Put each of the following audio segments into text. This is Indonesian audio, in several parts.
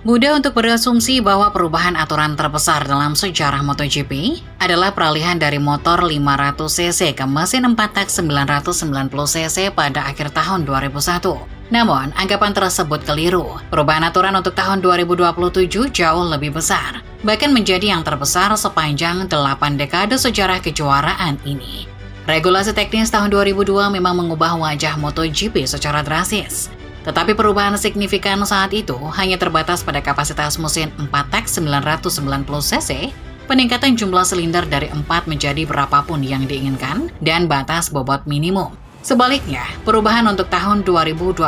Mudah untuk berasumsi bahwa perubahan aturan terbesar dalam sejarah MotoGP adalah peralihan dari motor 500cc ke mesin 4-tak 990cc pada akhir tahun 2001. Namun, anggapan tersebut keliru. Perubahan aturan untuk tahun 2027 jauh lebih besar, bahkan menjadi yang terbesar sepanjang 8 dekade sejarah kejuaraan ini. Regulasi teknis tahun 2002 memang mengubah wajah MotoGP secara drastis. Tetapi perubahan signifikan saat itu hanya terbatas pada kapasitas mesin 4-tak 990cc, peningkatan jumlah silinder dari 4 menjadi berapapun yang diinginkan, dan batas bobot minimum. Sebaliknya, perubahan untuk tahun 2027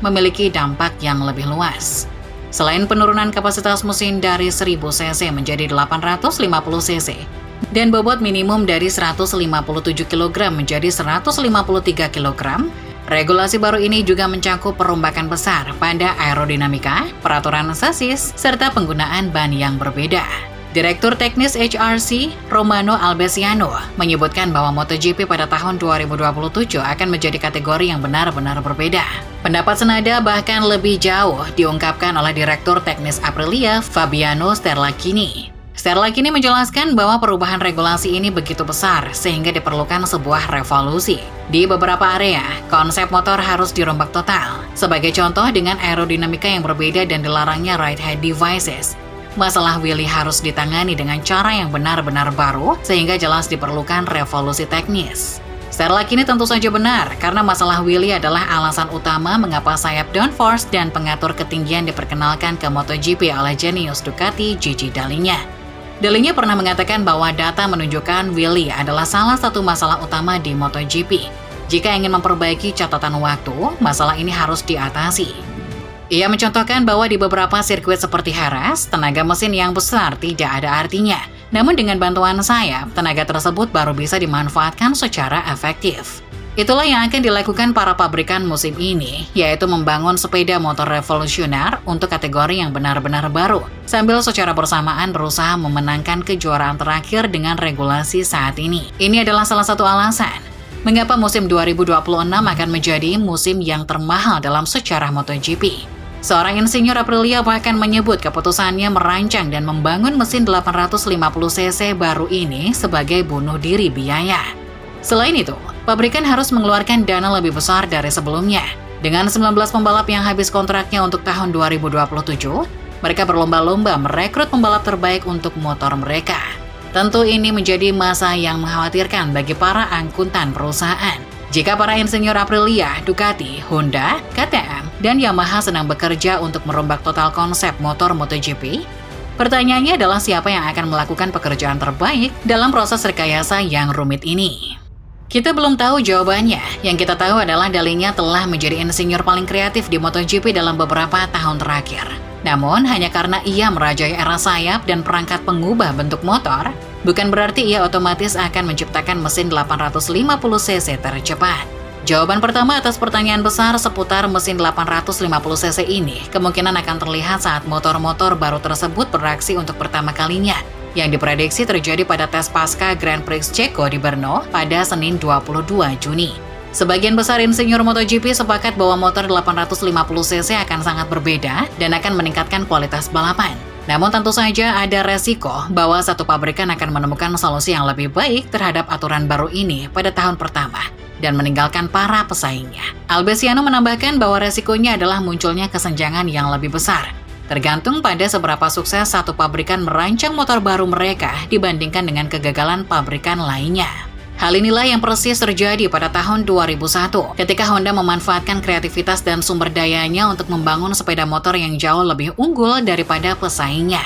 memiliki dampak yang lebih luas. Selain penurunan kapasitas mesin dari 1000cc menjadi 850cc, dan bobot minimum dari 157 kg menjadi 153 kg, regulasi baru ini juga mencakup perombakan besar pada aerodinamika, peraturan sasis, serta penggunaan ban yang berbeda. Direktur Teknis HRC, Romano Albesiano, menyebutkan bahwa MotoGP pada tahun 2027 akan menjadi kategori yang benar-benar berbeda. Pendapat senada bahkan lebih jauh diungkapkan oleh Direktur Teknis Aprilia, Fabiano Sterlachini. Sterlachini menjelaskan bahwa perubahan regulasi ini begitu besar sehingga diperlukan sebuah revolusi. Di beberapa area, konsep motor harus dirombak total. Sebagai contoh, dengan aerodinamika yang berbeda dan dilarangnya right head devices, masalah wheelie harus ditangani dengan cara yang benar-benar baru sehingga jelas diperlukan revolusi teknis. Sterlachini tentu saja benar karena masalah wheelie adalah alasan utama mengapa sayap downforce dan pengatur ketinggian diperkenalkan ke MotoGP oleh jenius Ducati Gigi Dall'Igna. Dall'Igna pernah mengatakan bahwa data menunjukkan wheelie adalah salah satu masalah utama di MotoGP. Jika ingin memperbaiki catatan waktu, masalah ini harus diatasi. Ia mencontohkan bahwa di beberapa sirkuit seperti Jerez, tenaga mesin yang besar tidak ada artinya. Namun dengan bantuan sayap, tenaga tersebut baru bisa dimanfaatkan secara efektif. Itulah yang akan dilakukan para pabrikan musim ini, yaitu membangun sepeda motor revolusioner untuk kategori yang benar-benar baru, sambil secara bersamaan berusaha memenangkan kejuaraan terakhir dengan regulasi saat ini. Ini adalah salah satu alasan mengapa musim 2026 akan menjadi musim yang termahal dalam sejarah MotoGP. Seorang insinyur Aprilia bahkan menyebut keputusannya merancang dan membangun mesin 850cc baru ini sebagai bunuh diri biaya. Selain itu, pabrikan harus mengeluarkan dana lebih besar dari sebelumnya. Dengan 19 pembalap yang habis kontraknya untuk tahun 2027, mereka berlomba-lomba merekrut pembalap terbaik untuk motor mereka. Tentu ini menjadi masa yang mengkhawatirkan bagi para angkutan perusahaan. Jika para insinyur Aprilia, Ducati, Honda, KTM, dan Yamaha sedang bekerja untuk merombak total konsep motor MotoGP, pertanyaannya adalah siapa yang akan melakukan pekerjaan terbaik dalam proses rekayasa yang rumit ini. Kita belum tahu jawabannya. Yang kita tahu adalah Dall'Igna telah menjadi insinyur paling kreatif di MotoGP dalam beberapa tahun terakhir. Namun, hanya karena ia merajai era sayap dan perangkat pengubah bentuk motor, bukan berarti ia otomatis akan menciptakan mesin 850cc tercepat. Jawaban pertama atas pertanyaan besar seputar mesin 850cc ini kemungkinan akan terlihat saat motor-motor baru tersebut beraksi untuk pertama kalinya, yang diprediksi terjadi pada tes pasca Grand Prix Ceko di Brno pada Senin 22 Juni. Sebagian besar insinyur MotoGP sepakat bahwa motor 850cc akan sangat berbeda dan akan meningkatkan kualitas balapan. Namun tentu saja ada resiko bahwa satu pabrikan akan menemukan solusi yang lebih baik terhadap aturan baru ini pada tahun pertama dan meninggalkan para pesaingnya. Albesiano menambahkan bahwa resikonya adalah munculnya kesenjangan yang lebih besar, tergantung pada seberapa sukses satu pabrikan merancang motor baru mereka dibandingkan dengan kegagalan pabrikan lainnya. Hal inilah yang persis terjadi pada tahun 2001 ketika Honda memanfaatkan kreativitas dan sumber dayanya untuk membangun sepeda motor yang jauh lebih unggul daripada pesaingnya.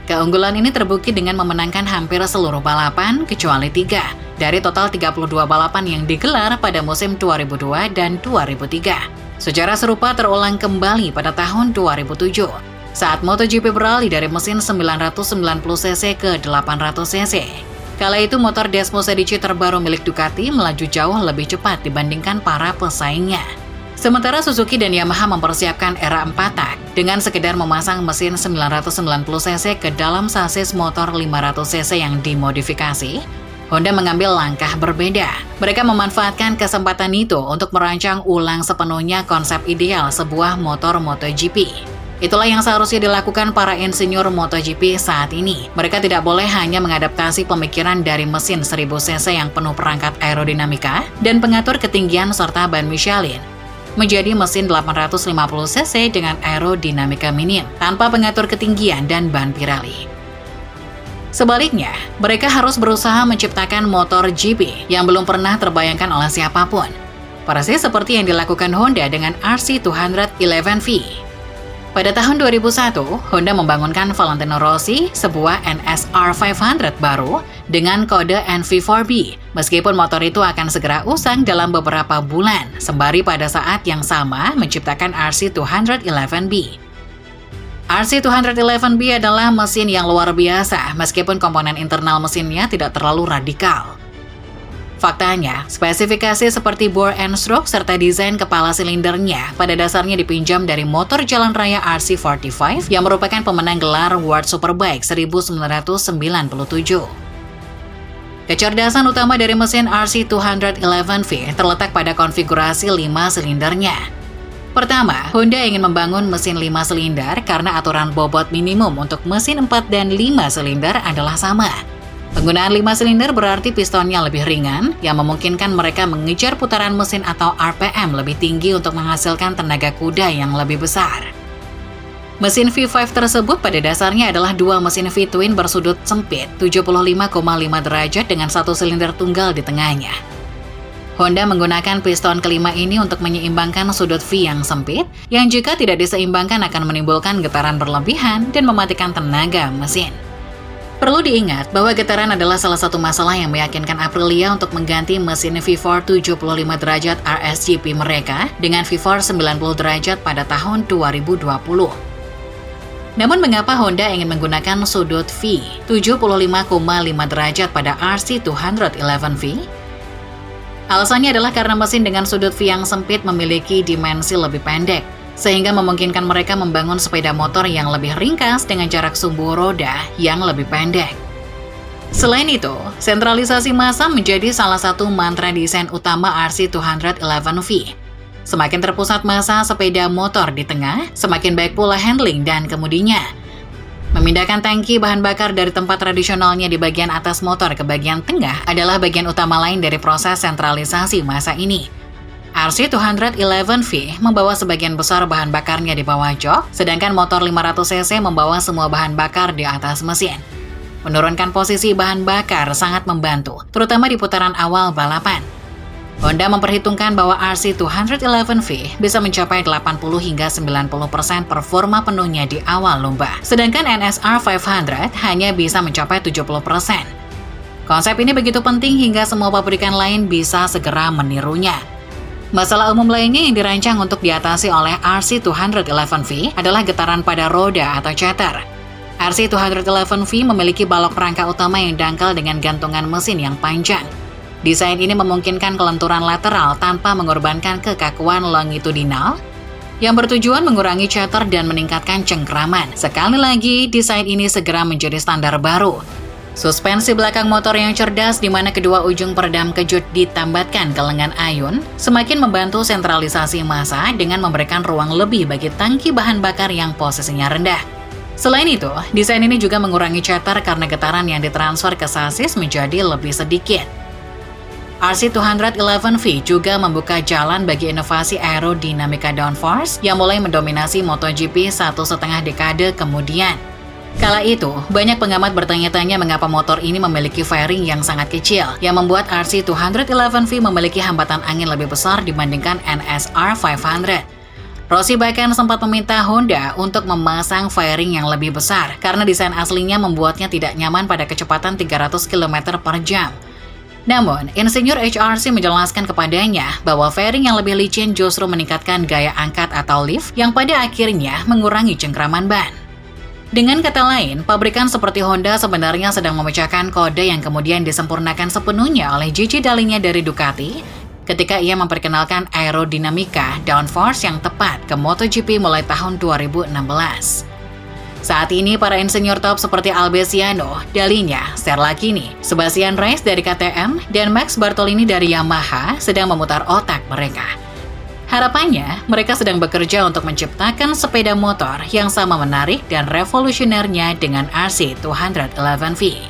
Keunggulan ini terbukti dengan memenangkan hampir seluruh balapan kecuali 3 dari total 32 balapan yang digelar pada musim 2002 dan 2003. Sejarah serupa terulang kembali pada tahun 2007 saat MotoGP beralih dari mesin 990cc ke 800cc. Kala itu motor Desmo Sedici terbaru milik Ducati melaju jauh lebih cepat dibandingkan para pesaingnya. Sementara Suzuki dan Yamaha mempersiapkan era 4-tak dengan sekedar memasang mesin 990cc ke dalam sasis motor 500cc yang dimodifikasi. Honda mengambil langkah berbeda. Mereka memanfaatkan kesempatan itu untuk merancang ulang sepenuhnya konsep ideal sebuah motor MotoGP. Itulah yang seharusnya dilakukan para insinyur MotoGP saat ini. Mereka tidak boleh hanya mengadaptasi pemikiran dari mesin 1000 cc yang penuh perangkat aerodinamika dan pengatur ketinggian serta ban Michelin menjadi mesin 850 cc dengan aerodinamika minim tanpa pengatur ketinggian dan ban Pirelli. Sebaliknya, mereka harus berusaha menciptakan motor GP yang belum pernah terbayangkan oleh siapapun. Persis seperti yang dilakukan Honda dengan RC211V. Pada tahun 2001, Honda membangunkan Valentino Rossi, sebuah NSR 500 baru dengan kode NV4B, meskipun motor itu akan segera usang dalam beberapa bulan, sembari pada saat yang sama menciptakan RC211B. RC211B adalah mesin yang luar biasa, meskipun komponen internal mesinnya tidak terlalu radikal. Faktanya, spesifikasi seperti bore and stroke serta desain kepala silindernya pada dasarnya dipinjam dari motor jalan raya RC45 yang merupakan pemenang gelar World Superbike 1997. Kecerdasan utama dari mesin RC211V terletak pada konfigurasi 5 silindernya. Pertama, Honda ingin membangun mesin 5 silinder karena aturan bobot minimum untuk mesin 4 dan 5 silinder adalah sama. Penggunaan 5 silinder berarti pistonnya lebih ringan, yang memungkinkan mereka mengejar putaran mesin atau RPM lebih tinggi untuk menghasilkan tenaga kuda yang lebih besar. Mesin V5 tersebut pada dasarnya adalah dua mesin V-twin bersudut sempit 75,5 derajat dengan satu silinder tunggal di tengahnya. Honda menggunakan piston kelima ini untuk menyeimbangkan sudut V yang sempit, yang jika tidak diseimbangkan akan menimbulkan getaran berlebihan dan mematikan tenaga mesin. Perlu diingat bahwa getaran adalah salah satu masalah yang meyakinkan Aprilia untuk mengganti mesin V4 75 derajat RSGP mereka dengan V4 90 derajat pada tahun 2020. Namun mengapa Honda ingin menggunakan sudut V 75,5 derajat pada RC211V? Alasannya adalah karena mesin dengan sudut V yang sempit memiliki dimensi lebih pendek, sehingga memungkinkan mereka membangun sepeda motor yang lebih ringkas dengan jarak sumbu roda yang lebih pendek. Selain itu, sentralisasi massa menjadi salah satu mantra desain utama RC211V. Semakin terpusat massa sepeda motor di tengah, semakin baik pula handling dan kemudinya. Memindahkan tangki bahan bakar dari tempat tradisionalnya di bagian atas motor ke bagian tengah adalah bagian utama lain dari proses sentralisasi massa ini. RC211V membawa sebagian besar bahan bakarnya di bawah jok, sedangkan motor 500cc membawa semua bahan bakar di atas mesin. Menurunkan posisi bahan bakar sangat membantu, terutama di putaran awal balapan. Honda memperhitungkan bahwa RC211V bisa mencapai 80 hingga 90% performa penuhnya di awal lomba, sedangkan NSR 500 hanya bisa mencapai 70%. Konsep ini begitu penting hingga semua pabrikan lain bisa segera menirunya. Masalah umum lainnya yang dirancang untuk diatasi oleh RC211V adalah getaran pada roda atau chatter. RC211V memiliki balok rangka utama yang dangkal dengan gantungan mesin yang panjang. Desain ini memungkinkan kelenturan lateral tanpa mengorbankan kekakuan longitudinal, yang bertujuan mengurangi chatter dan meningkatkan cengkraman. Sekali lagi, desain ini segera menjadi standar baru. Suspensi belakang motor yang cerdas di mana kedua ujung peredam kejut ditambatkan ke lengan ayun semakin membantu sentralisasi massa dengan memberikan ruang lebih bagi tangki bahan bakar yang posisinya rendah. Selain itu, desain ini juga mengurangi chatter karena getaran yang ditransfer ke sasis menjadi lebih sedikit. RC211V juga membuka jalan bagi inovasi aerodinamika downforce yang mulai mendominasi MotoGP 1,5 dekade kemudian. Kala itu, banyak pengamat bertanya-tanya mengapa motor ini memiliki fairing yang sangat kecil, yang membuat RC211V memiliki hambatan angin lebih besar dibandingkan NSR 500. Rossi bahkan sempat meminta Honda untuk memasang fairing yang lebih besar, karena desain aslinya membuatnya tidak nyaman pada kecepatan 300 km per jam. Namun, insinyur HRC menjelaskan kepadanya bahwa fairing yang lebih licin justru meningkatkan gaya angkat atau lift yang pada akhirnya mengurangi cengkraman ban. Dengan kata lain, pabrikan seperti Honda sebenarnya sedang memecahkan kode yang kemudian disempurnakan sepenuhnya oleh Gigi Dall'Igna dari Ducati ketika ia memperkenalkan aerodinamika downforce yang tepat ke MotoGP mulai tahun 2016. Saat ini, para insinyur top seperti Albesiano, Dall'Igna, Serlachini, Sebastian Reyes dari KTM, dan Max Bartolini dari Yamaha sedang memutar otak mereka. Harapannya, mereka sedang bekerja untuk menciptakan sepeda motor yang sama menarik dan revolusionernya dengan RC211V.